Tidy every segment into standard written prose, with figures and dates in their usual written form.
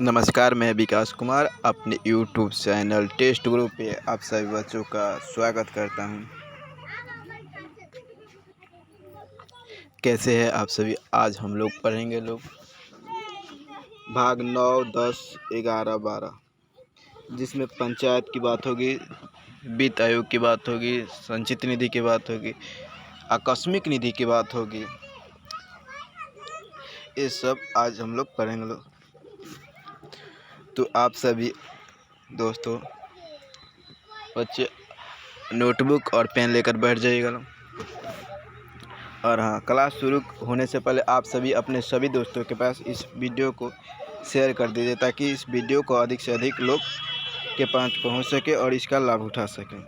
नमस्कार, मैं विकास कुमार अपने यूट्यूब चैनल टेस्ट ग्रुप पे आप सभी बच्चों का स्वागत करता हूं। कैसे हैं आप सभी। आज हम लोग पढ़ेंगे भाग 9, 10, 11, 12, जिसमें पंचायत की बात होगी, वित्त आयोग की बात होगी, संचित निधि की बात होगी, आकस्मिक निधि की बात होगी। ये सब आज हम लोग पढ़ेंगे। तो आप सभी दोस्तों बच्चे नोटबुक और पेन लेकर बैठ जाइएगा। और हाँ, क्लास शुरू होने से पहले आप सभी अपने सभी दोस्तों के पास इस वीडियो को शेयर कर दीजिए, ताकि इस वीडियो को अधिक से अधिक लोग के पास पहुंच सके और इसका लाभ उठा सकें।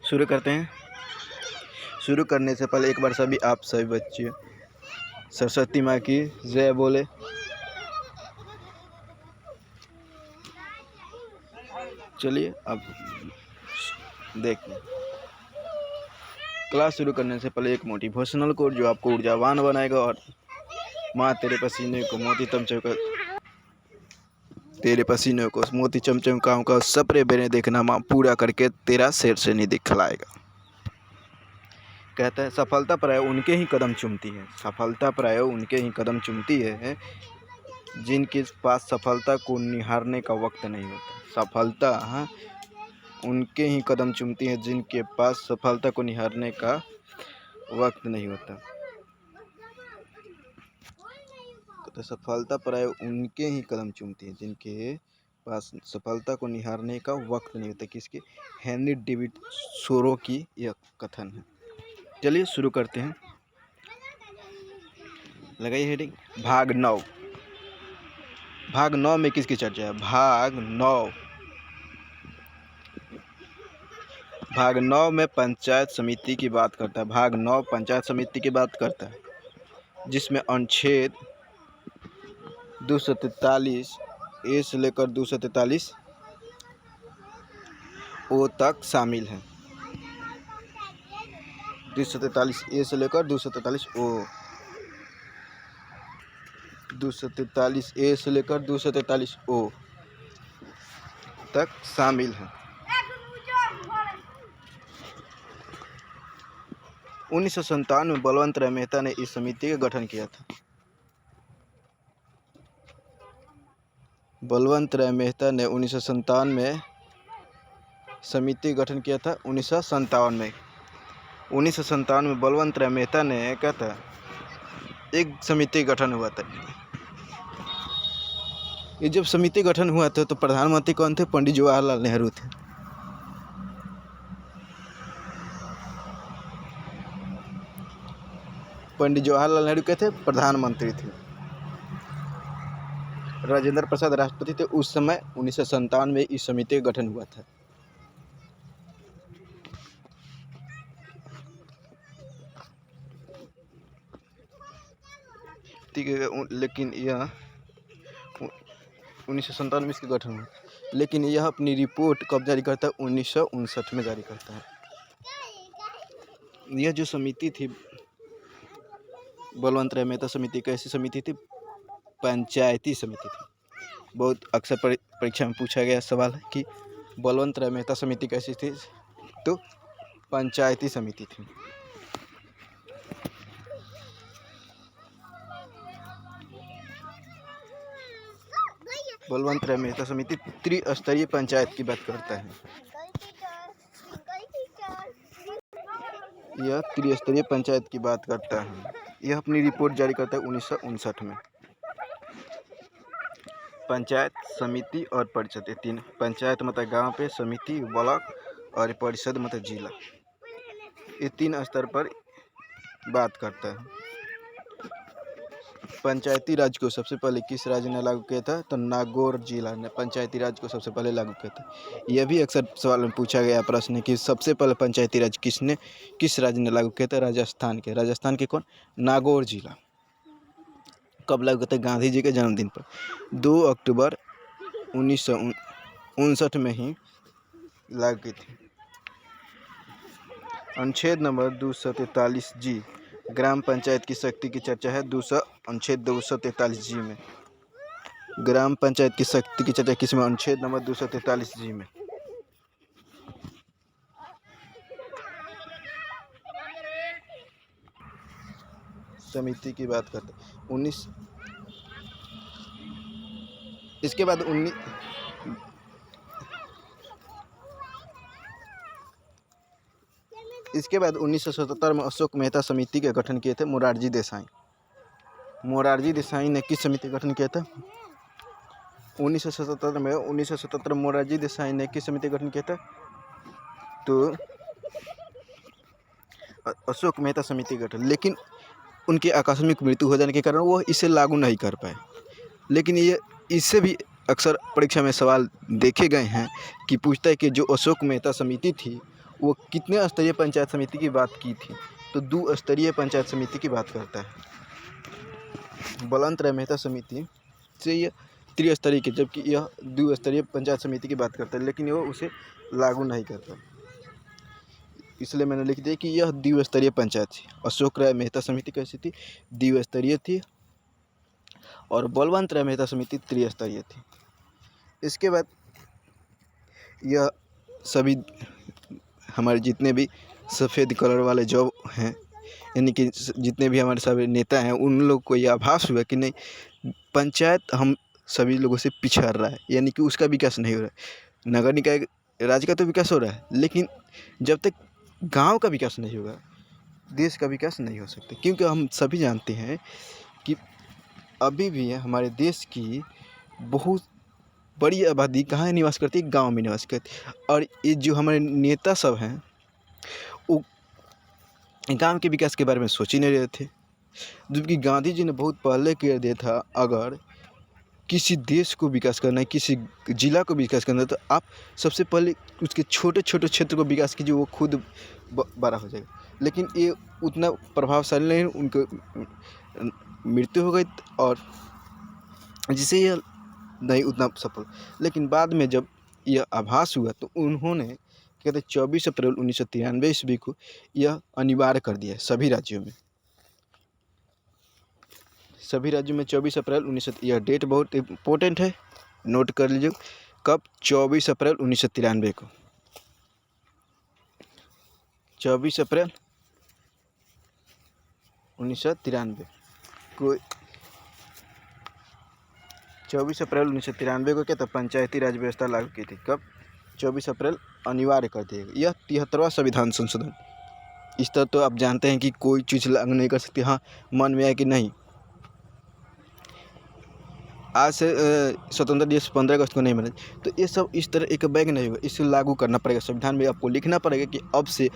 शुरू करते हैं। शुरू करने से पहले एक बार सभी आप सभी बच्चे सरस्वती माँ की जय बोले। चलिए अब देखिए, क्लास शुरू करने से पहले एक मोटिवेशनल कोट जो आपको ऊर्जावान बनाएगा। और माँ तेरे पसीने को मोती चमचम का सपरे बेने देखना, माँ पूरा करके तेरा शेर से नहीं दिखलाएगा। कहता है सफलता प्राय उनके ही कदम चूमती है। सफलता प्राय उनके ही कदम चूमती है जिनके पास सफलता को निहारने का वक्त नहीं होता। सफलता उनके ही कदम चूमती है जिनके पास सफलता को निहारने का वक्त नहीं होता। तो सफलता प्राय उनके ही कदम चूमती है जिनके पास सफलता को निहारने का वक्त नहीं होता। किसके? हेनरी डेविड सोरो की यह कथन है। चलिए शुरू करते हैं। लगाइए हेडिंग भाग 9। भाग 9 में किसकी चर्चा है? भाग 9 में पंचायत समिति की बात करता है। भाग 9 पंचायत समिति की बात करता है, जिसमें अनुच्छेद 243 ए से लेकर 243 ओ तक शामिल है। 243 ए से लेकर 243 ओ, 243 ए से लेकर 243 ओ तक शामिल है। 1957 में बलवंत राय मेहता ने इस समिति का गठन किया था। बलवंत राय मेहता ने 1957 में समिति गठन किया था। 1957 में बलवंत राय मेहता ने कहता एक समिति गठन हुआ था। ये जब समिति गठन हुआ था तो प्रधानमंत्री कौन थे? पंडित जवाहरलाल नेहरू थे। पंडित जवाहरलाल नेहरू के थे प्रधानमंत्री थे। राजेंद्र प्रसाद राष्ट्रपति थे उस समय। 1957 में इस समिति का गठन हुआ था। ठीक है, लेकिन यह 1957 में इसका गठन हुआ, लेकिन यह अपनी रिपोर्ट कब जारी करता है? 1959 में जारी करता है। यह जो समिति थी बलवंत राय मेहता समिति, कैसी समिति थी? पंचायती समिति थी। बहुत अक्सर परीक्षा में पूछा गया सवाल है कि बलवंत राय मेहता समिति कैसी थी, तो पंचायती समिति थी। बलवंत राय मेहता समिति त्रिस्तरीय पंचायत की बात करता है। यह त्रिस्तरीय पंचायत की बात करता है। यह अपनी रिपोर्ट जारी करता है 1959 में। पंचायत, समिति और परिषद, ये तीन। पंचायत मतलब गांव पे, समिति ब्लॉक और परिषद मतलब जिला। ये तीन स्तर पर बात करता है। पंचायती राज को सबसे पहले किस राज्य ने लागू किया था? तो नागौर जिला ने पंचायती राज को सबसे पहले लागू किया था। यह भी अक्सर सवाल में पूछा गया प्रश्न कि सबसे पहले पंचायती राज किस राज्य ने लागू किया था? राजस्थान के। राजस्थान के कौन? नागौर जिला। कब लागू किया था? गांधी जी के जन्मदिन पर 2 अक्टूबर 1959 में ही लागू की थी। अनुच्छेद नंबर 243 जी ग्राम पंचायत की शक्ति की चर्चा है अनुच्छेद 243 जी में। ग्राम पंचायत की शक्ति की चर्चा किसमें? अनुच्छेद नंबर 243 जी में। समिति की बात करते हैं 19 इसके बाद 1977 में अशोक मेहता समिति का गठन किए थे मोरारजी देसाई। मोरारजी देसाई ने किस समिति का गठन किया था? 1977 में मोरारजी देसाई ने किस समिति का गठन किया था? तो अशोक मेहता समिति का गठन। लेकिन उनकी आकस्मिक मृत्यु हो जाने के कारण वो इसे लागू नहीं कर पाए। लेकिन ये इससे भी अक्सर परीक्षा में सवाल देखे गए हैं कि पूछता है कि जो अशोक मेहता समिति थी वो कितने स्तरीय पंचायत समिति की बात की थी? तो 2 स्तरीय पंचायत समिति की बात करता है। बलवंत राय मेहता समिति से यह त्रिस्तरीय की, जबकि यह 2 स्तरीय पंचायत समिति की बात करता है, लेकिन वो उसे लागू नहीं करता। इसलिए मैंने लिख दिया कि यह द्विस्तरीय पंचायत थी। अशोक राय मेहता समिति कैसी थी? द्विस्तरीय थी। और बलवंत राय मेहता समिति त्रिस्तरीय थी। इसके बाद यह सभी हमारे जितने भी सफ़ेद कलर वाले जॉब हैं, यानी कि जितने भी हमारे सभी नेता हैं, उन लोग को यह आभास हुआ कि नहीं, पंचायत हम सभी लोगों से पिछड़ रहा है, यानी कि उसका विकास नहीं हो रहा है। नगर निकाय राज्य का तो विकास हो रहा है, लेकिन जब तक गांव का विकास नहीं होगा देश का विकास नहीं हो सकता। क्योंकि हम सभी जानते हैं कि अभी भी हमारे देश की बहुत बड़ी आबादी कहाँ निवास करती है? गांव में निवास करती है। और ये जो हमारे नेता सब हैं वो गांव के विकास के बारे में सोच ही नहीं रहे थे, जबकि गांधी जी ने बहुत पहले कह दिया था अगर किसी देश को विकास करना है, किसी जिला को विकास करना है, तो आप सबसे पहले उसके छोटे छोटे क्षेत्र को विकास कीजिए, वो खुद बड़ा हो जाएगा। लेकिन ये उतना प्रभावशाली नहीं, उनको मृत्यु हो गई और जिससे यह नहीं उतना सफल। लेकिन बाद में जब यह आभास हुआ तो उन्होंने कहते 24 अप्रैल 1993 ईस्वी को यह अनिवार्य कर दिया सभी राज्यों में। 24 अप्रैल 19, यह डेट बहुत इम्पोर्टेंट है, नोट कर लीजिए। कब? 24 अप्रैल 1993 को। 24 अप्रैल 1993 को 24 अप्रैल 1993 को क्या था? पंचायती राज व्यवस्था लागू की थी। कब? 24 अप्रैल अनिवार्य कर दिया गया। यह 73वां संविधान संशोधन। इस तरह तो आप जानते हैं कि कोई चीज़ लागू नहीं कर सकती। हाँ, मन में आए कि नहीं, आज से स्वतंत्रता दिवस 15 अगस्त को नहीं मनाए, तो ये सब इस तरह एक बैग नहीं होगा। इसे लागू करना पड़ेगा। संविधान में आपको लिखना पड़ेगा कि अब से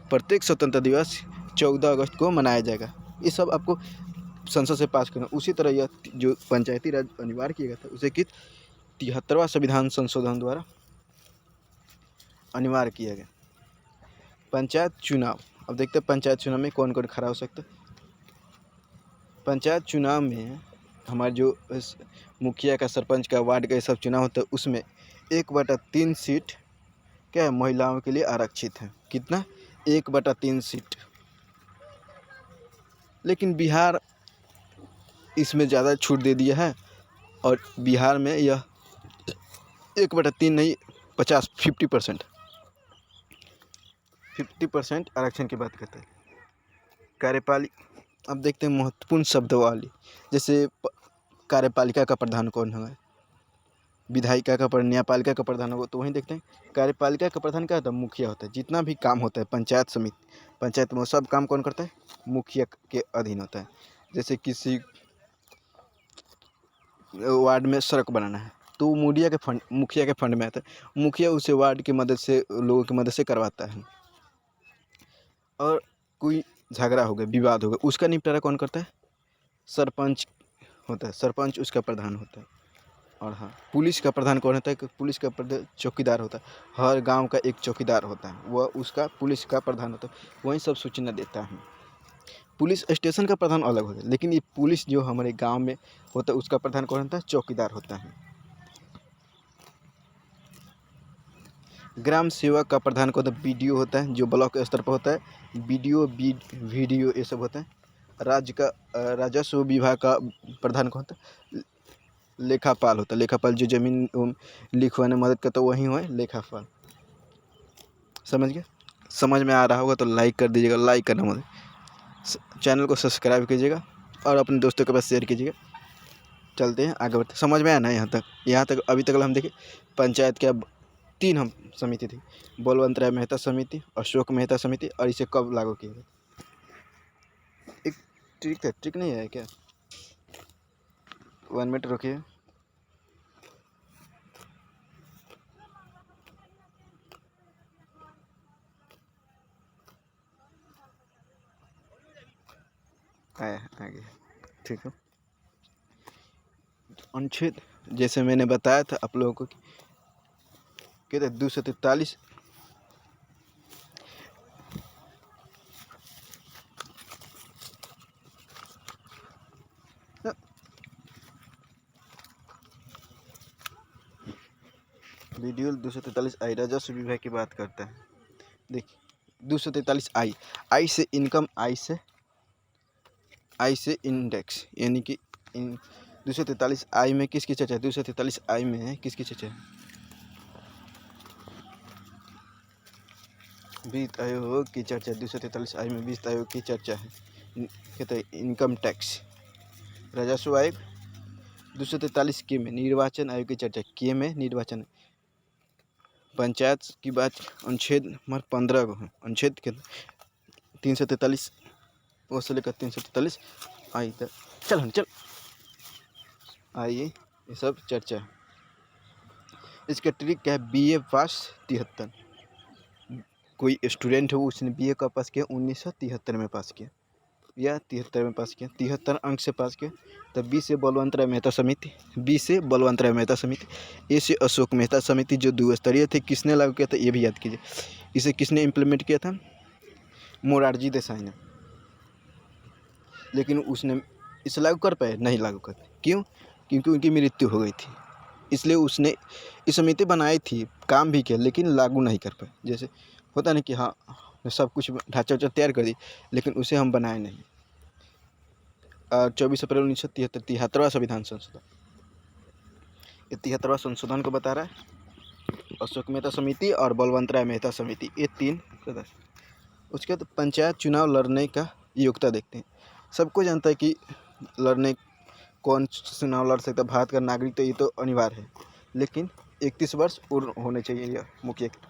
प्रत्येक स्वतंत्रता दिवस 14 अगस्त को मनाया जाएगा। ये सब आपको संसद से पास करना। उसी तरह यह जो पंचायती राज अनिवार्य किया गया था उसे कि 73वां संविधान संशोधन द्वारा अनिवार्य किया गया। पंचायत चुनाव। अब देखते हैं पंचायत चुनाव में कौन कौन खड़ा हो सकता है। पंचायत चुनाव में हमारे जो मुखिया का, सरपंच का, वार्ड का ये सब चुनाव होता है, उसमें 1/3 सीट क्या है? महिलाओं के लिए आरक्षित है। कितना? 1/3 सीट। लेकिन बिहार इसमें ज़्यादा छूट दे दिया है और बिहार में यह 1/3 नहीं, 50% आरक्षण की बात करते हैं। कार्यपालिका। अब देखते हैं महत्वपूर्ण शब्दावली, जैसे कार्यपालिका का प्रधान कौन है, विधायिका का प्रधान, न्यायपालिका का प्रधान होगा। तो वहीं देखते हैं कार्यपालिका का प्रधान क्या होता है? मुखिया होता है। जितना भी काम होता है पंचायत समिति, पंचायत में सब काम कौन करता है? मुखिया के अधीन होता है। जैसे किसी वार्ड में सड़क बनाना है तो मुखिया के फंड में आता है। मुखिया उसे वार्ड की मदद से, लोगों की मदद से करवाता है। और कोई झगड़ा हो गया, विवाद हो गया, उसका निपटारा कौन करता है? सरपंच होता है। सरपंच उसका प्रधान होता है। और हाँ, पुलिस का प्रधान कौन होता है? पुलिस का प्रधान चौकीदार होता है। हर गांव का एक चौकीदार होता है, वह उसका पुलिस का प्रधान होता है, वही सब सूचना देता है। पुलिस स्टेशन का प्रधान अलग होता है, लेकिन ये पुलिस जो हमारे गांव में होता है उसका प्रधान कौन होता है? चौकीदार होता है। ग्राम सेवक का प्रधान कौन होता है? BDO होता है, जो ब्लॉक स्तर पर होता है। BDO, VDO ये सब होता है। राज्य का राजस्व विभाग का प्रधान कौन होता? लेखापाल होता। लेखापाल जो जमीन लिखवाने में मदद करता वही हो लेखापाल। समझ गए? समझ में आ रहा होगा तो लाइक कर दीजिएगा, लाइक करना मत, चैनल को सब्सक्राइब कीजिएगा और अपने दोस्तों के पास शेयर कीजिएगा। चलते हैं आगे बढ़ते। समझ में आया ना? यहाँ तक अभी तक हम देखें पंचायत के 3 हम समिति थी, बलवंत राय मेहता समिति, अशोक मेहता समिति, और इसे कब लागू किया गया? एक ट्रिक है, ट्रिक नहीं है क्या? 1 मिनट रुकिए। आगे ठीक है। अनुच्छेद जैसे मैंने बताया था आप लोगों को कहते 243 वीडियो 243 आई राजस्व विभाग की बात करता है। देखिए 243 आई से इनकम, आई से इंडेक्स, यानी कि 243 आई में किसकी चर्चा है? 243 आई में किसकी चर्चा है? वित्त आयोग की चर्चा। 243 आई में वित्त आयोग की चर्चा है। कहते हैं इनकम टैक्स, राजस्व आयोग। 243 के में निर्वाचन आयोग की चर्चा, के में निर्वाचन। पंचायत की बात अनुच्छेद नंबर 15 को है। अनुच्छेद के 343 वो से लेकर 343 आई तक। चल आइए ये सब चर्चा है। इसका ट्रिक क्या है? बीए पास 73। कोई स्टूडेंट हो उसने बीए का पास किया 1973 में पास किया या 73 में पास किया, 73 अंक से पास किया। तब बी से बलवंत राय मेहता समिति, बी से बलवंत राय मेहता समिति, ए से अशोक मेहता समिति जो 2 स्तरीय थे। किसने लागू किया था ये भी याद कीजिए। इसे किसने इम्प्लीमेंट किया था? मोरारजी देसाई ने। लेकिन उसने इसे लागू कर पाए? नहीं लागू कर पाए। क्यों? क्योंकि उनकी मृत्यु हो गई थी। इसलिए उसने इस समिति बनाई थी, काम भी किया, लेकिन लागू नहीं कर पाए। जैसे होता नहीं कि हाँ सब कुछ ढांचा तैयार कर दी लेकिन उसे हम बनाए नहीं। 24 अप्रैल 1973 73वां संविधान संशोधन, ये 73वां संशोधन को बता रहा है। अशोक मेहता समिति और बलवंत राय मेहता समिति, ये 3 सदस्य। उसके बाद पंचायत चुनाव लड़ने का योग्यता देखते हैं। सबको जानता है कि लड़ने कौन चुनाव लड़ सकता है, भारत का नागरिक, तो ये तो अनिवार्य है। लेकिन 31 वर्ष पूर्ण होने चाहिए यह मुखिया के।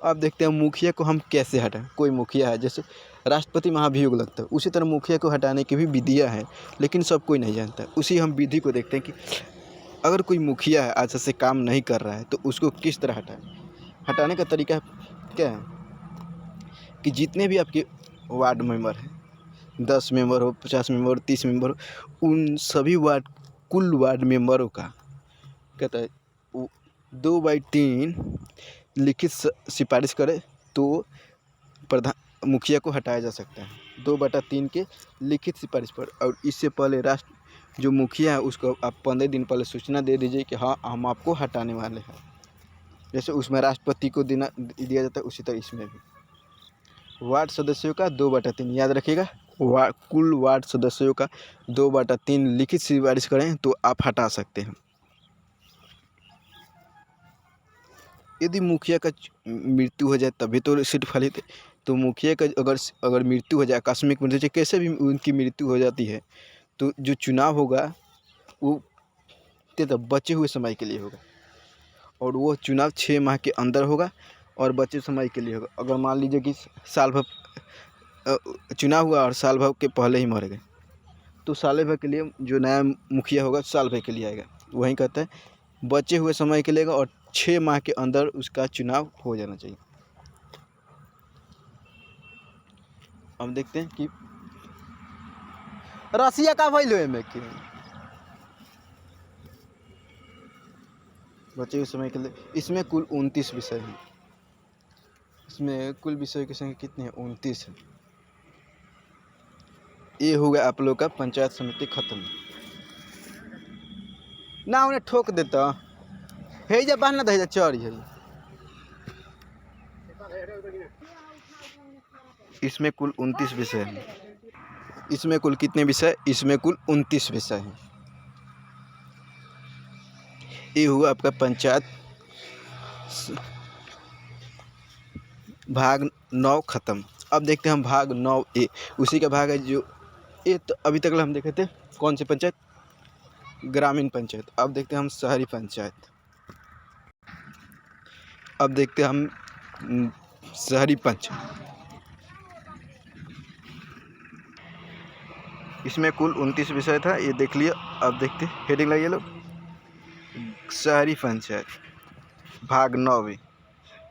अब देखते हैं मुखिया को हम कैसे हटाएं। कोई मुखिया है जैसे राष्ट्रपति महाभियोग लगता है, उसी तरह मुखिया को हटाने की भी विधियाँ हैं, लेकिन सब कोई नहीं जानता। उसी हम विधि को देखते हैं कि अगर कोई मुखिया है आज से काम नहीं कर रहा है तो उसको किस तरह हटाएं। हटाने का तरीका क्या है कि जितने भी आपके वार्ड मेंबर हैं, 10 मेंबर हो, 50 मेंबर हो, 30 मेंबर हो, उन सभी कुल वार्ड मेंबरों का कहता है 2/3 लिखित सिफारिश करे तो प्रधान मुखिया को हटाया जा सकता है। 2/3 के लिखित सिफारिश पर। और इससे पहले जो मुखिया है उसको आप 15 दिन पहले सूचना दे दीजिए कि हाँ हम आपको हटाने वाले हैं। जैसे उसमें राष्ट्रपति को दिया जाता है, उसी तरह इसमें भी। वार्ड सदस्यों का 2/3 याद रखिएगा। कुल वार्ड सदस्यों का 2/3 लिखित सिफारिश करें तो आप हटा सकते हैं। यदि मुखिया का मृत्यु हो जाए तभी तो सीट खाली थे। तो मुखिया का अगर मृत्यु हो जाए, आकस्मिक मृत्यु से कैसे भी उनकी मृत्यु हो जाती है, तो जो चुनाव होगा वो तो बचे हुए समय के लिए होगा, और वो चुनाव 6 माह के अंदर होगा और बचे समय के लिए होगा। अगर मान लीजिए कि साल भर चुनाव हुआ और साल भर के पहले ही मर गए, तो साल भर के लिए जो नया मुखिया होगा साल भर के लिए आएगा। वहीं कहता है बचे हुए समय के लिए और 6 माह के अंदर उसका चुनाव हो जाना चाहिए। हम देखते हैं कि रसिया का भइल में कि बचे हुए समय के लिए। इसमें कुल 29 विषय हैं। इसमें कुल विषय की संख्या कितनी है? 29 है। ये हो गया आप लोग का पंचायत समिति खत्म। ना उन्हें ठोक देता है जब बहना दे चढ़ है। इसमें कुल 29 विषय हैं। इसमें कुल कितने विषय? इसमें कुल 29 विषय हैं। ये हुआ आपका पंचायत भाग 9 खत्म। अब देखते हैं हम भाग 9A, उसी का भाग है जो ये तो अभी तक हम देखे थे कौन सी पंचायत? ग्रामीण पंचायत। अब देखते हैं हम शहरी पंचायत। अब देखते हैं हम शहरी पंचायत। इसमें कुल 29 विषय था, ये देख लिया। अब देखते हेडिंग लगाइए लोग, शहरी पंचायत भाग 9A।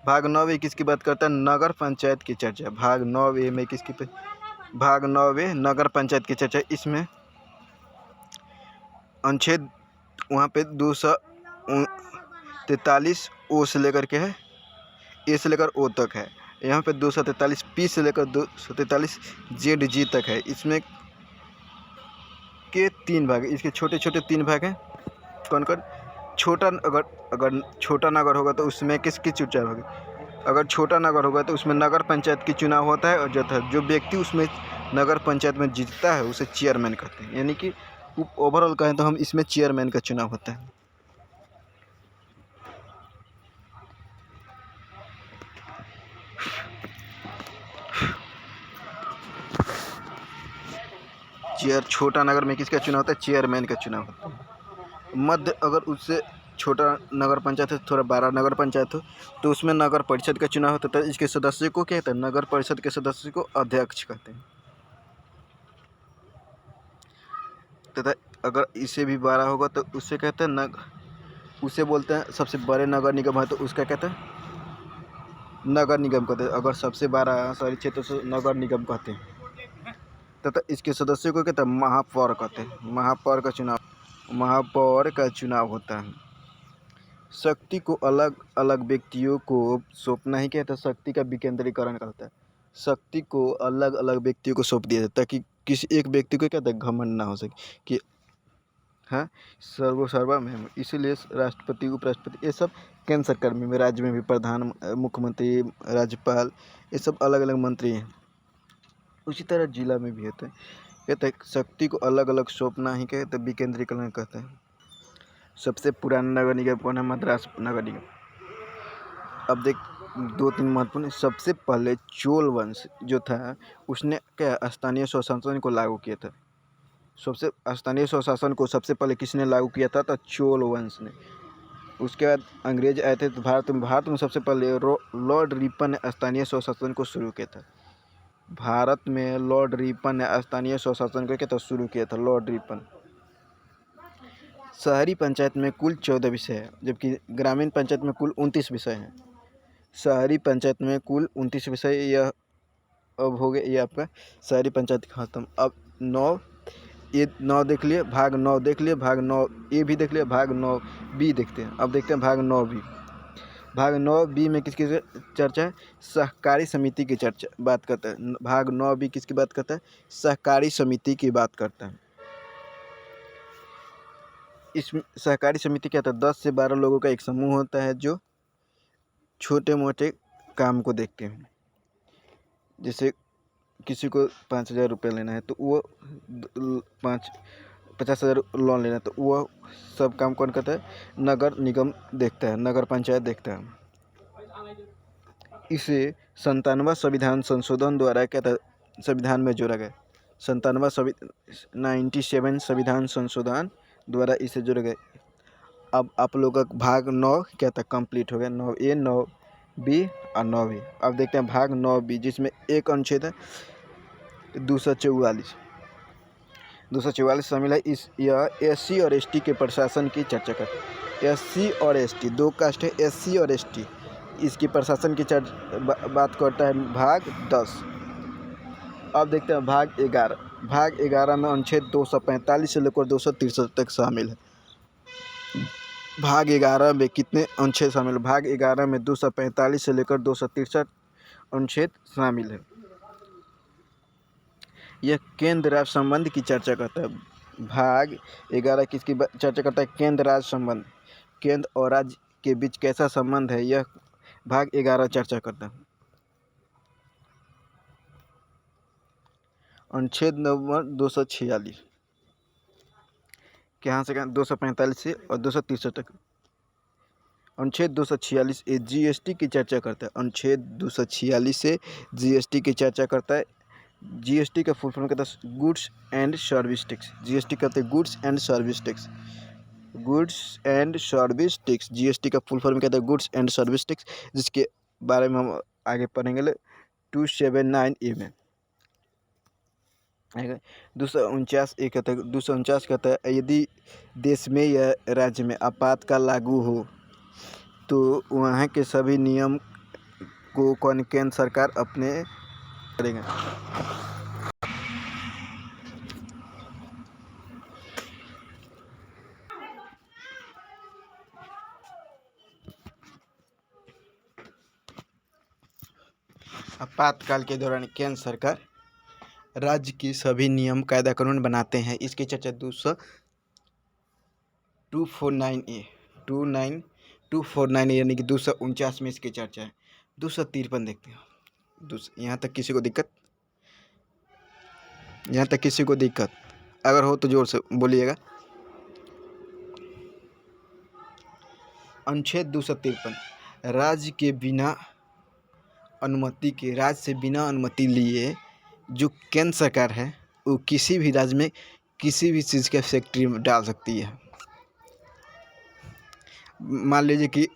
भाग 9A किसकी बात करता है? नगर पंचायत की चर्चा। भाग 9A में भाग 9A नगर पंचायत की चर्चा। इसमें अनुच्छेद वहाँ पे 243 ओ से लेकर के है, ए से लेकर ओ तक है। यहाँ पे 243 पी से लेकर 243 जेड जी तक है। इसमें के 3 भाग, इसके छोटे छोटे 3 भाग हैं। कौन कौन? छोटा अगर छोटा नगर होगा तो उसमें किसकी चुनाव होगी? अगर छोटा नगर होगा तो उसमें नगर पंचायत की चुनाव होता है, और जो व्यक्ति उसमें नगर पंचायत में जीतता है उसे चेयरमैन कहते हैं। यानी कि ओवरऑल कहें तो हम इसमें चेयरमैन का चुनाव होता है। छोटा नगर में किसका चुनाव होता है? चेयरमैन का चुनाव होता है। मध्य अगर उससे छोटा नगर पंचायत है, थोड़ा बड़ा नगर पंचायत हो, तो उसमें नगर परिषद का चुनाव होता है। इसके सदस्य को क्या कहते हैं? नगर परिषद के सदस्य को अध्यक्ष कहते हैं। तथा अगर इसे भी बड़ा होगा तो उससे कहते हैं उसे बोलते हैं सबसे बड़े नगर निगम है तो उसका कहते हैं नगर निगम कहते हैं। अगर सबसे बड़ा शहरी क्षेत्र से नगर निगम कहते हैं। तथा इसके सदस्यों को कहते हैं महापौर कहते हैं। महापौर का चुनाव होता है। शक्ति को अलग अलग व्यक्तियों को सौंपना ही कहता है शक्ति का विकेंद्रीकरण करता है। शक्ति को अलग अलग व्यक्तियों को सौंप दिया जाता है ताकि किसी एक व्यक्ति को कहते हैं घमंड ना हो सके कि हाँ सर्वा में। इसीलिए राष्ट्रपति, उपराष्ट्रपति, ये सब केंद्र सरकार में, राज्य में भी प्रधान, मुख्यमंत्री, राज्यपाल, ये सब अलग अलग मंत्री हैं। उसी तरह जिला में भी होता है। कहते हैं शक्ति को अलग अलग सौंपना ही कहते हैं विकेंद्रीकरण कहते हैं। सबसे पुराना नगर निगम कौन है? मद्रास नगर निगम। अब देख 2-3 महत्वपूर्ण। सबसे पहले चोल वंश जो था उसने क्या स्थानीय स्वशासन को लागू किया था। स्थानीय स्वशासन को सबसे पहले किसने लागू किया था? तो चोल वंश ने। उसके बाद अंग्रेज आए थे तो भारत में सबसे पहले लॉर्ड रिपन ने स्थानीय स्वशासन को शुरू किया था। भारत में लॉर्ड रिपन ने स्थानीय स्वशासन को क्या था? शुरू किया था लॉर्ड रिपन। शहरी पंचायत में कुल 14 विषय है, जबकि ग्रामीण पंचायत में कुल 29 विषय हैं। शहरी पंचायत में कुल 29 विषय। यह अब हो गया ये आपका शहरी पंचायत खत्म। अब 9 देख लिए, भाग 9 देख लिए, भाग 9A भी देख लिया, भाग 9B देखते हैं। अब देखते हैं भाग 9B। भाग 9B में किसकी चर्चा है? सहकारी समिति की चर्चा बात करता है। भाग 9B किसकी बात करता है? सहकारी समिति की बात करता है। इस सहकारी समिति क्या होता है? 10 से 12 लोगों का एक समूह होता है जो छोटे मोटे काम को देखते हैं। जैसे किसी को 5,000 रुपये लेना है तो वो 50,000 लोन लेना है तो वो सब काम कौन करता है? नगर निगम देखता है, नगर पंचायत देखता है। इसे 97वां संविधान संशोधन द्वारा क्या था? संविधान में जोड़ा गया। 97 संविधान संशोधन द्वारा इसे जोड़ा गया। अब आप लोगों का भाग 9 क्या था? कंप्लीट हो गया। 9A, 9B और 9B। अब देखते हैं भाग 9B जिसमें एक अनुच्छेद है 244 शामिल है। यह SC और ST के प्रशासन की चर्चा करता है। SC और ST दो कास्ट है, SC और ST। इसकी प्रशासन की बात करता है भाग 10। अब देखते हैं भाग 11। भाग 11 में अनुच्छेद 245 से लेकर 263 तक शामिल है। भाग 11 में कितने अनुच्छेद शामिल है? भाग 11 में 245 से लेकर 263 अनुच्छेद शामिल है। यह केंद्र राज्य संबंध की चर्चा करता है। भाग 11 किसकी चर्चा करता है? केंद्र राज्य संबंध। केंद्र और राज्य के बीच कैसा संबंध है, यह भाग 11 चर्चा करता है। अनुच्छेद नंबर 246 कहाँ से कहाँ 245 से और 263 तक। अनुच्छेद 246 ये जीएसटी की चर्चा करता है। अनुच्छेद 246 से जीएसटी की चर्चा करता है। जीएसटी का फुल फॉर्म कहता है goods and service tax. GST कहते हैं goods and service tax. Goods and service tax GST का फुल फॉर्म कहता है गुड्स एंड सर्विस टैक्स, जिसके बारे में हम आगे पढ़ेंगे 279A में। 249 एक कहता है 249 कहता है यदि देश में या राज्य में आपातकाल लागू हो तो वहाँ के सभी नियम को केंद्र सरकार अपने करेंगे। आपातकाल के दौरान केंद्र सरकार राज्य की सभी नियम कायदा कानून बनाते हैं। इसकी चर्चा 249 यानी कि 249 में इसकी चर्चा है। 253 देखते हैं। यहाँ तक किसी को दिक्कत अगर हो तो जोर से बोलिएगा। अनुच्छेद 253 राज्य से बिना अनुमति लिए जो केंद्र सरकार है वो किसी भी राज्य में किसी भी चीज़ के फैक्ट्री में डाल सकती है। मान लीजिए कि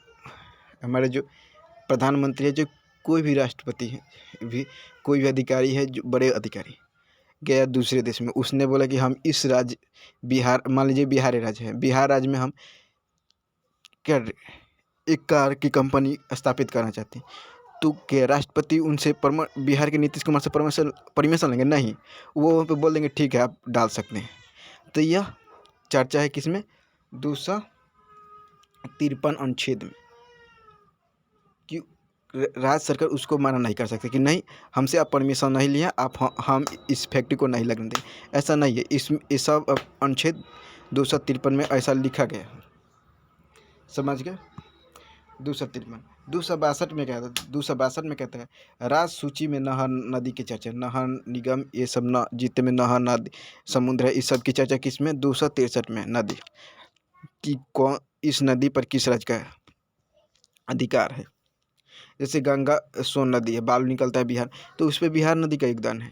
हमारे जो प्रधानमंत्री है, जो कोई भी राष्ट्रपति है, कोई भी अधिकारी है, जो बड़े अधिकारी गया दूसरे देश में, उसने बोला कि हम इस राज्य बिहार, मान लीजिए बिहार राज्य है, बिहार राज्य में हम क्या एक कार की कंपनी स्थापित करना चाहते हैं, तो क्या राष्ट्रपति उनसे बिहार के नीतीश कुमार से परमिशन लेंगे? नहीं, वो वहाँ पे बोल देंगे ठीक है आप डाल सकते हैं। तो यह चर्चा है किसमें? 253 अनुच्छेद में, कि राज्य सरकार उसको माना नहीं कर सकती कि नहीं हमसे आप परमिशन नहीं लिया, आप हम इस फैक्ट्री को नहीं लगने दें। ऐसा नहीं है। इस सब अनुच्छेद 253 में ऐसा लिखा गया, समझ गए? 262 में क्या था? 262 में कहता है राज्य सूची में नहर नदी की चर्चा, नहर निगम ये सब न जितने में नहर नदी समुद्र है, इस सब की चर्चा किस में? 263 में। नदी कि कौन, इस नदी पर किस राज्य का अधिकार है। जैसे गंगा सोन नदी है, बालू निकलता है बिहार, तो उस पर बिहार नदी का योगदान है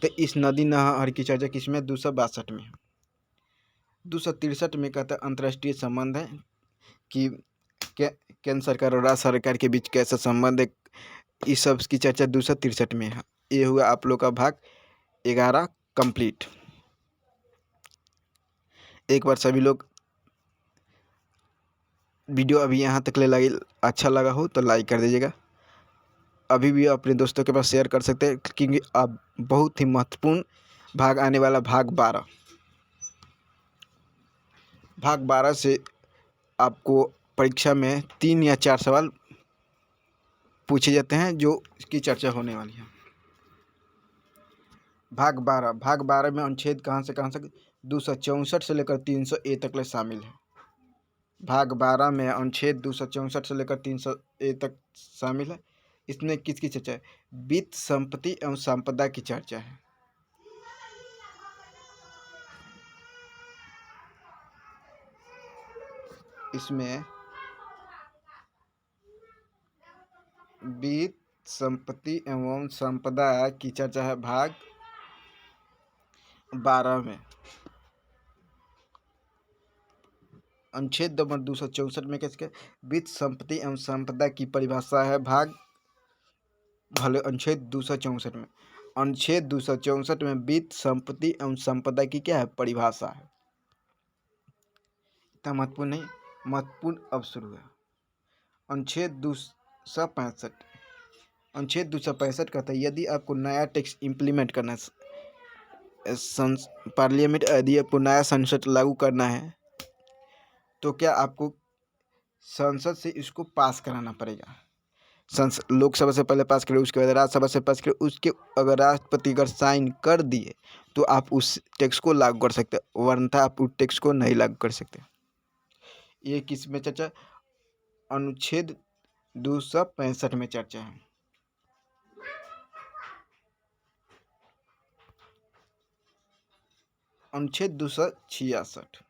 तो इस नदी नहर की चर्चा किस में? 262 में। 263 में कहता है अंतर्राष्ट्रीय संबंध है कि केंद्र सरकार और राज्य सरकार के बीच कैसा संबंध है, इस सब की चर्चा 263 में है। ये हुआ आप लोग का भाग 11 कंप्लीट। एक बार सभी लोग वीडियो अभी यहाँ तक ले अच्छा लगा हो तो लाइक कर दीजिएगा। अभी भी अपने दोस्तों के पास शेयर कर सकते हैं, क्योंकि अब बहुत ही महत्वपूर्ण भाग आने वाला, भाग 12 से आपको परीक्षा में 3 या 4 सवाल पूछे जाते हैं जो इसकी चर्चा होने वाली है। भाग 12 में अनुच्छेद कहाँ से 264 से लेकर 300A तक शामिल है। भाग 12 में अनुच्छेद 264 से लेकर 300A तक शामिल है। इसमें किसकी चर्चा है? वित्त, संपत्ति एवं संपदा की चर्चा है। इसमें वित्त, संपत्ति एवं संपदा की चर्चा है भाग 12 में। अनुच्छेद नंबर 264 में किसके? वित्त, संपत्ति एवं संपदा की परिभाषा है भाग अनुच्छेद 264 में। अनुच्छेद 264 में वित्त, संपत्ति एवं संपदा की क्या है? परिभाषा है। इतना महत्वपूर्ण नहीं, महत्वपूर्ण अब शुरू है। अनुच्छेद 265 कहता है यदि आपको नया टैक्स इम्प्लीमेंट करना है, पार्लियामेंट यदि आपको नया संसद लागू करना है तो क्या आपको संसद से इसको पास कराना पड़ेगा। लोकसभा से पहले पास करे, उसके बाद राज्यसभा से पास करे, उसके अगर राष्ट्रपति अगर साइन कर दिए तो आप उस टैक्स को लागू कर सकते हैं, वरना आप उस टैक्स को नहीं लागू कर सकते। ये किस में चर्चा? अनुच्छेद 265 में चर्चा है। अनुच्छेद 266।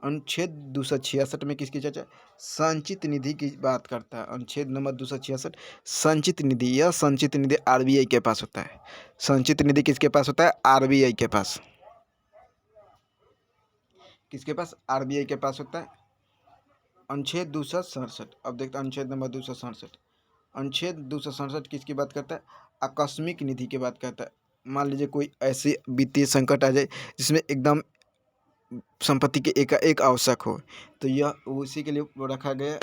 अनुच्छेद 266 में किसकी चर्चा? संचित निधि की बात करता है। अनुच्छेद नंबर 266 संचित निधि। यह संचित निधि आरबीआई के पास होता है। संचित निधि किसके पास होता है? आरबीआई के पास। किसके पास? आरबीआई के पास होता है। अनुच्छेद 267। अब देखते हैं अनुच्छेद नंबर 267। अनुच्छेद 267 किसकी बात करता है? आकस्मिक निधि की बात करता है। मान लीजिए कोई ऐसी वित्तीय संकट आ जाए जिसमें एकदम संपत्ति के एक आवश्यक हो, तो यह उसी के लिए वो रखा गया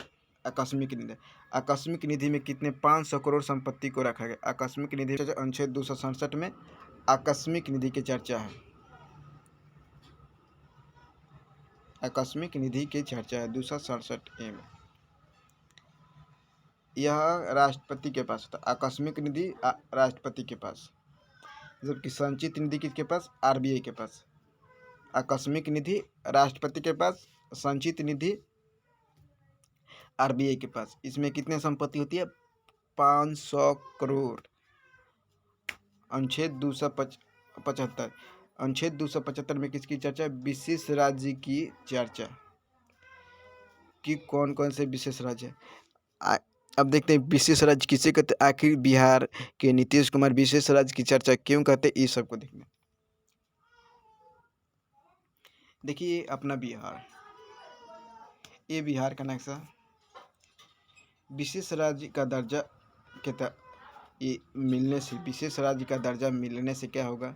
आकस्मिक निधि। आकस्मिक निधि में कितने? 500 करोड़ संपत्ति को रखा गया आकस्मिक निधि। अनुच्छेद 267 में आकस्मिक निधि की चर्चा है। आकस्मिक निधि की चर्चा है 267A में। यह राष्ट्रपति के पास होता है। आकस्मिक निधि राष्ट्रपति के पास, जबकि संचित निधि किसके पास? आरबीआई के पास। आकस्मिक निधि राष्ट्रपति के पास, संचित निधि आरबीआई के पास। इसमें कितने संपत्ति होती है? 500 करोड़। अनुच्छेद 275। अनुच्छेद 275 में किसकी चर्चा? विशेष राज्य की चर्चा कि कौन कौन से विशेष राज्य है। अब देखते हैं विशेष राज्य किसे कहते हैं। आखिर बिहार के नीतीश कुमार विशेष राज्य की चर्चा क्यों कहते हैं? इस सबको देखना। देखिए अपना बिहार, ये बिहार का नक्शा विशेष राज्य का दर्जा कहता ये मिलने से, विशेष राज्य का दर्जा मिलने से क्या होगा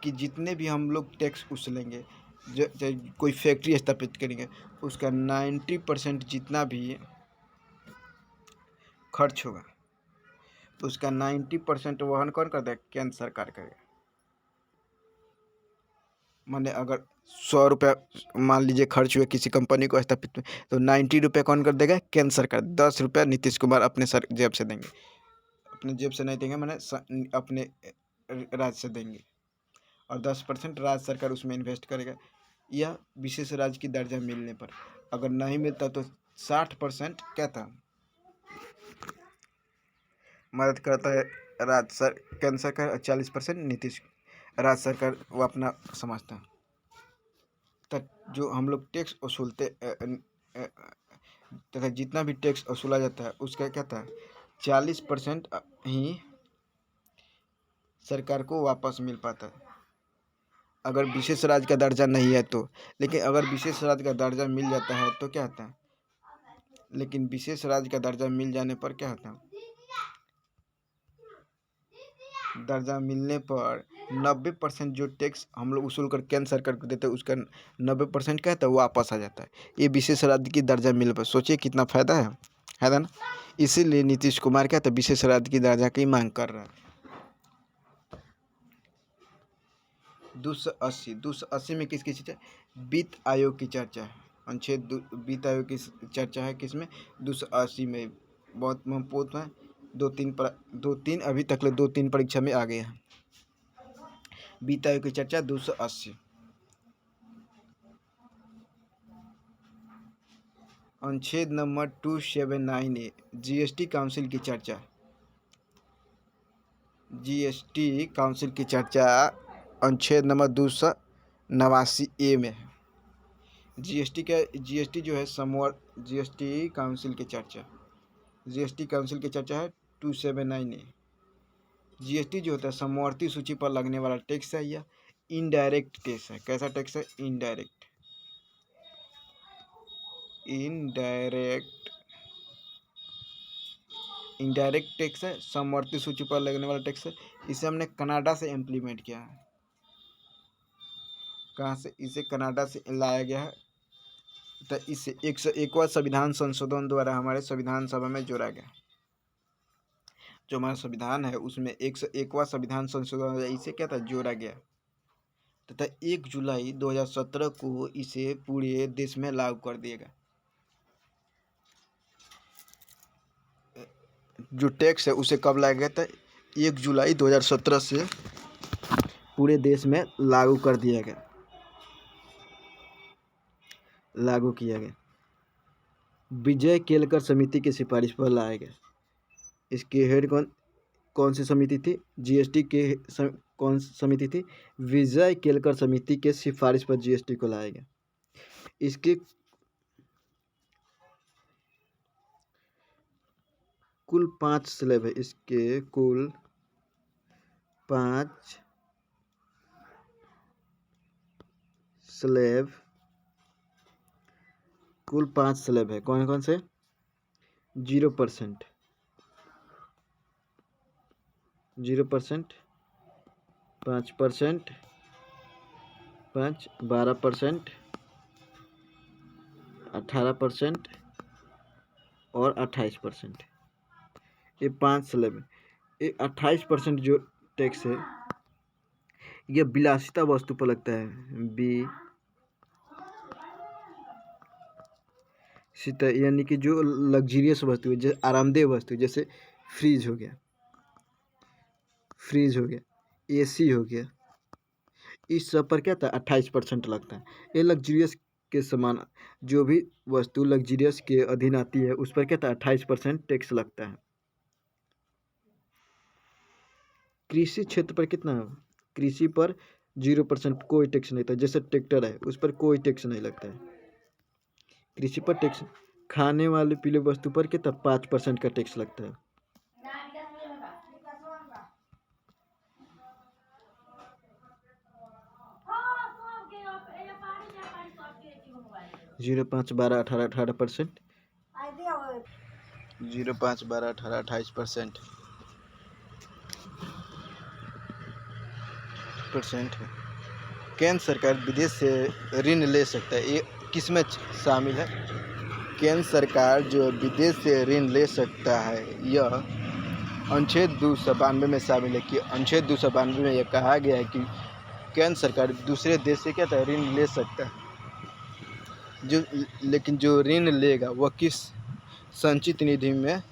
कि जितने भी हम लोग टैक्स उछलेंगे, चाहे कोई फैक्ट्री स्थापित करेंगे, उसका 90% जितना भी खर्च होगा उसका 90% वहन कौन करता है? केंद्र सरकार करेगा। माने अगर 100 रुपये मान लीजिए खर्च हुए किसी कंपनी को स्थापित में, तो 90 रुपये कौन कर देगा? केंद्र सरकार। 10 रुपये नीतीश कुमार अपने जेब से देंगे। अपने जेब से नहीं देंगे, माने अपने राज्य से देंगे, और 10% राज्य सरकार उसमें इन्वेस्ट करेगा। यह विशेष राज्य की दर्जा मिलने पर। अगर नहीं मिलता तो 60% क्या था? मदद करता है राज्य केंद्र सरकार, और 40% नीतीश राज्य सरकार वो अपना समझता है। तक जो हम लोग टैक्स वसूलते तथा जितना भी टैक्स वसूला जाता है उसका क्या था? 40% ही सरकार को वापस मिल पाता है अगर विशेष राज्य का दर्जा नहीं है तो। लेकिन अगर विशेष राज्य का दर्जा मिल जाता है तो क्या होता है? लेकिन विशेष राज्य का दर्जा मिल जाने पर क्या होता है? दर्जा मिलने पर 90% जो टैक्स हम लोग वसूल कर केंद्र सरकार को देते हैं उसका 90% क्या होता है? वो वापस आ जाता है। ये विशेष राज्य की दर्जा मिलने पर सोचिए कितना फायदा है ना। इसीलिए नीतीश कुमार क्या था? विशेष राज्य की दर्जा की मांग कर रहा है। 280 में किसकी चर्चा? वित्त आयोग की चर्चा है। अनुच्छेद वित्त आयोग की चर्चा है किसमें? 280 में। बहुत महत्वपूर्ण है। दो तीन अभी तक 2-3 परीक्षा में आ गए हैं। वित्त आयोग की चर्चा 280। अनुच्छेद नंबर 279A जीएसटी काउंसिल की चर्चा। जीएसटी काउंसिल की चर्चा अनुच्छेद नंबर 289A में है। जीएसटी जो है जीएसटी काउंसिल की चर्चा, जीएसटी काउंसिल की चर्चा है 279A। जीएसटी जो होता है समवर्ती सूची पर लगने वाला टैक्स है या इनडायरेक्ट टैक्स है। कैसा टैक्स है? इनडायरेक्ट टैक्स है, समवर्ती सूची पर लगने वाला टैक्स है। इसे हमने कनाडा से इम्प्लीमेंट किया है। कहाँ से? इसे कनाडा से लाया गया है। तो इसे 101वां संविधान संशोधन द्वारा हमारे संविधान सभा में जोड़ा गया। जो हमारा संविधान है उसमें 101वां संविधान संशोधन इसे क्या था? जोड़ा गया तथा 1 जुलाई 2017 को इसे पूरे देश में लागू कर दिएगा। जो टैक्स है उसे कब लाया गया था? 1 जुलाई 2017 से पूरे देश में लागू कर दिया गया, लागू किया गया। विजय केलकर समिति की सिफारिश पर लाया गया। इसके हेड कौन? कौन सी समिति थी? जीएसटी के कौन सी समिति थी? विजय केलकर समिति के सिफारिश पर जीएसटी को लाया गया। इसके कुल 5 स्लैब है। इसके कुल 5 स्लैब है। कौन कौन से? 0%, 5%, 12%, 18% और 28%। ये 5 स्लैब है। ये 28% जो टैक्स है ये विलासिता वस्तु पर लगता है। यानी कि जो लग्जरियस वस्तु है, जैसे आरामदेह वस्तु, जैसे फ्रिज हो गया, एसी हो गया, इस सब पर क्या था? 28% लगता है। ये लग्जरियस के समान जो भी वस्तु लग्जरियस के अधीन आती है उस पर क्या था? 28% टैक्स लगता है। कृषि क्षेत्र पर कितना है? कृषि पर 0% कोई टैक्स नहीं था। जैसे ट्रैक्टर है उस पर कोई टैक्स नहीं लगता है। कृषि पर टैक्स। खाने वाले पीले वस्तु पर कितना? 5% का टैक्स लगता है। जीरो 5 12 18 18%, 0 5 12 18 28% है। केंद्र सरकार विदेश से ऋण ले सकता है। ये किसमें शामिल है? केंद्र सरकार जो विदेश से ऋण ले सकता है यह अनुच्छेद 292 में शामिल है। कि अनुच्छेद 292 में यह कहा गया है कि केंद्र सरकार दूसरे देश से क्या था? ऋण ले सकता है। लेकिन जो ऋण लेगा वह किस संचित निधि में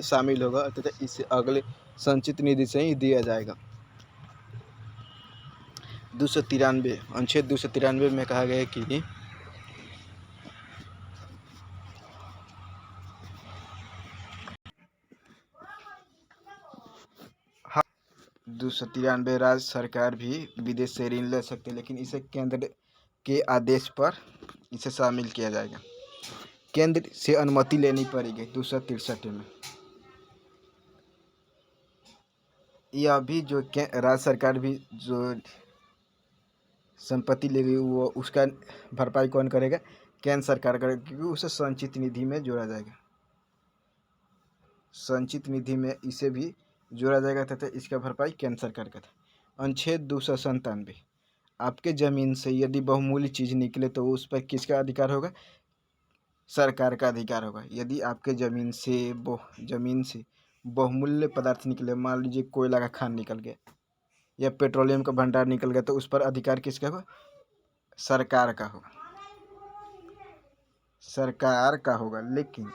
शामिल होगा, तथा इसे अगले संचित निधि से ही दिया जाएगा। 293 अनुच्छेद 293 में कहा गया है कि 293 राज्य सरकार भी विदेश से ऋण ले सकते हैं, लेकिन इसे केंद्र के आदेश पर इसे शामिल किया जाएगा। केंद्र से अनुमति लेनी पड़ेगी 263 में। यह भी जो राज्य सरकार भी जो संपत्ति लेगी वो उसका भरपाई कौन करेगा? केंद्र सरकार करेगा, क्योंकि उसे संचित निधि में जोड़ा जाएगा। संचित निधि में इसे भी जोड़ा जाएगा तथा इसका भरपाई केंद्र सरकार का था। अनुच्छेद 297 आपके ज़मीन से यदि बहुमूल्य चीज़ निकले तो उस पर किसका अधिकार होगा? सरकार का अधिकार होगा। यदि आपके ज़मीन से बहुमूल्य पदार्थ निकले, मान लीजिए कोयला का खान निकल गया या पेट्रोलियम का भंडार निकल गया, तो उस पर अधिकार किसका होगा? सरकार का होगा। लेकिन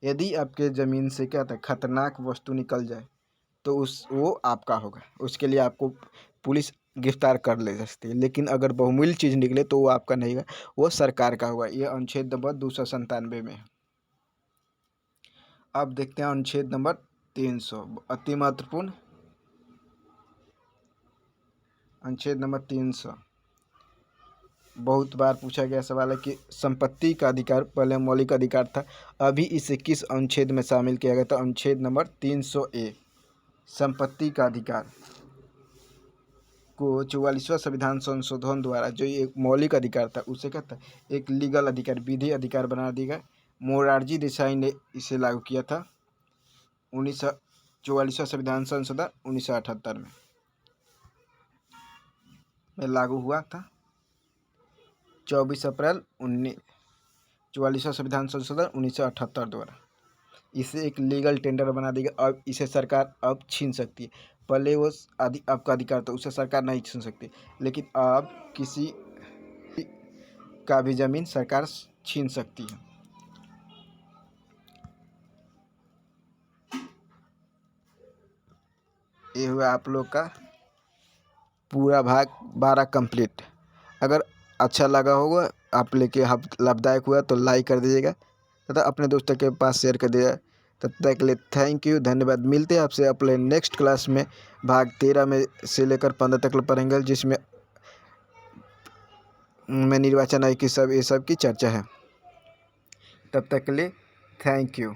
यदि आपके ज़मीन से क्या था? खतरनाक वस्तु निकल जाए तो वो आपका होगा। उसके लिए आपको पुलिस गिरफ्तार कर ले सकती है। लेकिन अगर बहुमूल्य चीज़ निकले तो वो आपका नहीं होगा, वो सरकार का होगा। ये अनुच्छेद नंबर 297 में है। अब देखते हैं अनुच्छेद नंबर 300, अति महत्वपूर्ण। अनुच्छेद नंबर 300 बहुत बार पूछा गया सवाल है कि संपत्ति का अधिकार पहले मौलिक अधिकार था, अभी इसे किस अनुच्छेद में शामिल किया गया था? अनुच्छेद नंबर 300A। संपत्ति का अधिकार को 44वां संविधान संशोधन द्वारा जो एक मौलिक अधिकार था उसे क्या था? एक लीगल अधिकार, विधि अधिकार बना दिया गया। मोरारजी देसाई ने इसे लागू किया था 44वां संविधान संशोधन 1978 में लागू हुआ था। 24 अप्रैल 44वां संविधान संशोधन 1978 द्वारा इसे एक लीगल टेंडर बना देगा। अब इसे सरकार अब छीन सकती है। पहले वो आपका अधिकार था, उसे सरकार नहीं छीन सकती, लेकिन अब किसी का भी ज़मीन सरकार छीन सकती है। ये हुआ आप लोग का पूरा भाग 12 कंप्लीट। अगर अच्छा लगा होगा, आप लेके लाभदायक हुआ तो लाइक कर दीजिएगा तथा अपने दोस्तों के पास शेयर कर दीजिएगा। तब तक के लिए थैंक यू, धन्यवाद। मिलते हैं आपसे अपने नेक्स्ट क्लास में, भाग 13 में से लेकर 15 तक पढ़ेंगे, जिसमें निर्वाचन आयोग की सब ये सब की चर्चा है। तब तक के लिए थैंक यू।